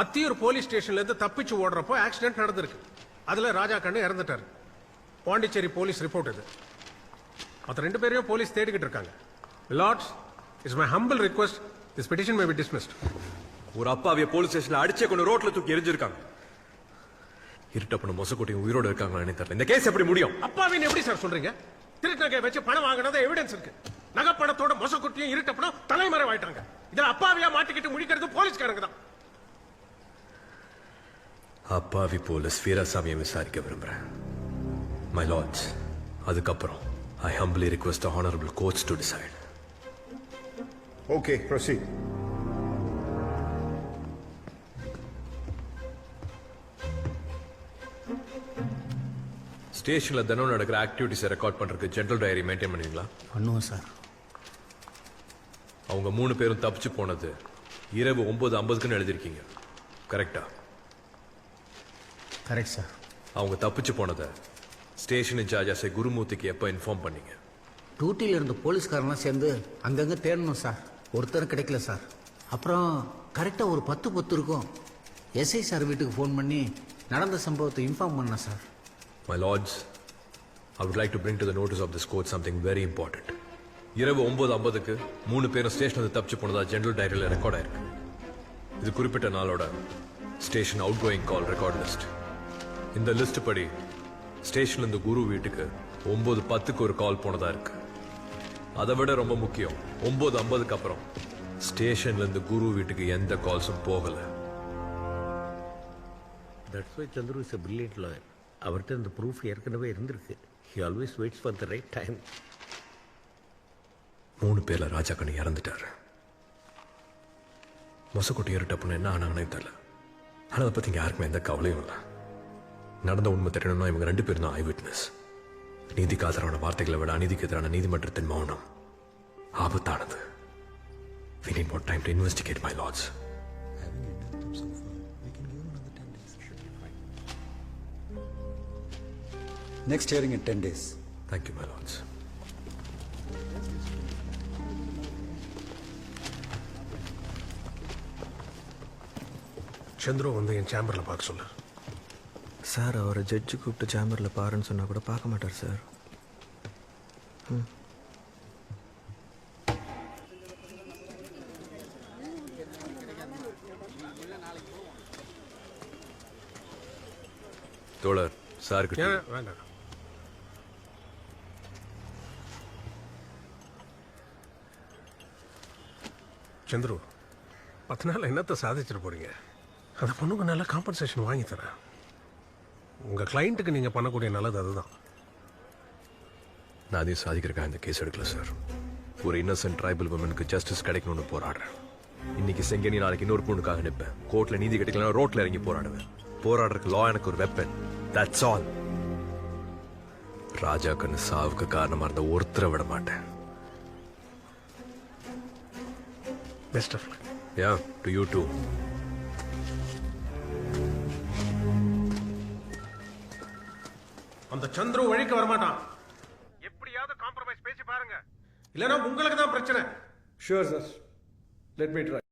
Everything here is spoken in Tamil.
அத்தியூர் போலீஸ் ஸ்டேஷன்ல இருந்து தப்பிச்சு ஓடுறப்போ ஆக்சிடென்ட் நடந்திருக்கு. அதுல ராஜா கண்ணு இறந்துட்டாரு. பாண்டிச்சேரி போலீஸ் ரிப்போர்ட் இது. மற்ற 2 பேரையும் போலீஸ் தேடிக்கிட்டு இருக்காங்க. Lords, it's my humble request, this petition may be dismissed. ஒரு அப்பாவிய போலீஸ் ஸ்டேஷன்ல அடிச்சே கொண்டு ரோட்ல தூக்கி எரிஞ்சிருக்காங்க. இருட்டப்பன மொசக்குட்டியும் உயிரோட இருக்காங்களான்னு தெரியல. இந்த கேஸ் எப்படி முடியும்? அப்பாவின்னு எப்படி சார் சொல்றீங்க? திருட்டு நகை வச்சு பணம் வாங்கினது எவிடன்ஸ் இருக்கு. நகைப்பணத்தோட மொசக்குட்டியும் இருட்டப்பனும் தலைமறைவாயிட்டாங்க. இதுல அப்பாவியா மாட்டிக்கிட்டு முடிக்கிறது போலீஸ்காரங்க தான். அப்பாவி போலீஸ் வீராசாமியை விசாரிக்க விரும்புறேன். மை லார்ட்ஸ், அதுக்கப்புறம் I humbly request honourable courts to decide. Okay, proceed. ஸ்டேஷன்ல தினம் நடக்கிற ஆக்டிவிட்டிஸை ரெக்கார்ட் பண்றதுக்கு ஜெனரல் டைரி மெயின்டைன் பண்ணுவீங்களா? பண்ணுவோம் சார். அவங்க 3 பேரும் தப்பிச்சு போனது இரவு 9:50க்குன்னு எழுதிருக்கீங்க, கரெக்டா? Correct sir. அவங்க தப்பிச்சு போனதை ஸ்டேஷன் இன்சார்ஜ் குருமூர்த்திக்கு எப்போ இன்ஃபார்ம் பண்ணீங்க? டியூட்டியில் இருந்த போலீஸ்காரெல்லாம் சேர்ந்து அங்கங்கே தேடணும் சார். ஒருத்தரும் கிடைக்கல சார். அப்புறம் கரெக்டாக ஒரு 10 இருக்கும் எஸ்ஐ சார் வீட்டுக்கு ஃபோன் பண்ணி நடந்த சம்பவத்தை இன்ஃபார்ம் பண்ணேன் sir. My lords, I would like to bring to the notice of this court something very important. இரவு 9:50க்கு 3 பேரும் ஸ்டேஷன்ல தப்பிச்சு போனதா ஜெனரல் டைரியில ரெக்கார்ட் ஆயிருக்கு. இது குறிப்பிட்ட நாளோட station out going call record list. இந்த லிஸ்ட் படி ஸ்டேஷன்ல இருந்து குரு வீட்டுக்கு 9:10க்கு ஒரு கால் போனதா இருக்கு. அதை விட ரொம்ப முக்கியம், 9:50க்கு அப்புறம் ஸ்டேஷன்ல இருந்து குரு வீட்டுக்கு எந்த கால்ஸும் போகல. That's why Chandru is a brilliant lawyer. அவர்கிட்ட இந்த ப்ரூஃப் ஏற்கனவே இருந்திருக்கு. He always waits for the right time. 3 பேர்ல ராஜா கண்ணு இறந்துட்டாரு. மொசக்குட்டி இருட்டப்பன்னு என்ன ஆனாங்கன்னு தெரியல. ஆனா அதை பத்தி யாருக்குமே எந்த கவலையும் இல்லை. நடந்த உண்மை தெரியணும்னா இவங்க 2 பேரும் தான் ஐ விட்னஸ். நீதிக்கு ஆதரவான வார்த்தைகளை விட அநீதிக்கு எதிரான நீதிமன்றத்தின் மௌனம் ஆபத்தானது. We need more time to investigate, my lords. Next hearing in 10 days. Thank you, my lords. Chandru வந்து என் சேம்பர்ல பார்க்க சொல்லு. சார், அவரை ஜட்ஜு கூப்பிட்டு சேம்பரில் பாருன்னு சொன்னால் கூட பார்க்க மாட்டார் சார். தோழர், சாருக்கு வேண்டாம். சந்திரு, 10 நாள் என்னத்தை சாதிச்சிட்டு போறீங்க? அந்த பொண்ணுக்கு நல்ல காம்பன்சேஷன் வாங்கி தரேன். உங்க கிளைண்ட்டுக்கு நீங்க பண்ணக்கூடிய நல்லது அதுதான். நான் அதையும் சாதிக்கிறக்காக இந்த கேஸ் எடுக்கல சார். ஒரு இன்னசென்ட் ட்ரைபல் உமனுக்கு ஜஸ்டிஸ் கிடைக்கணும்னு போராடுறேன். இன்னைக்கு செங்கனி, நாளைக்கு இன்னொரு பொண்ணுக்காக நிற்பேன். கோர்ட்ல நீதி கிடைக்கலன்னா ரோட்ல இறங்கி போராடுவேன். போராடுறதுக்கு லா எனக்கு ஒரு வெப்பன். That's all. ராஜா கண்ணு சாவுக்கு காரணமா இருந்த ஒருத்தரை விட மாட்டேன். Best of luck. Yeah, to you too. அந்த சந்திரு வழிக்கு வரமாட்டான். எப்படியாவது காம்ப்ரமைஸ் பேசி பாருங்க, இல்லைன்னா உங்களுக்கு தான் பிரச்சனை. Sure, sir. Let me try.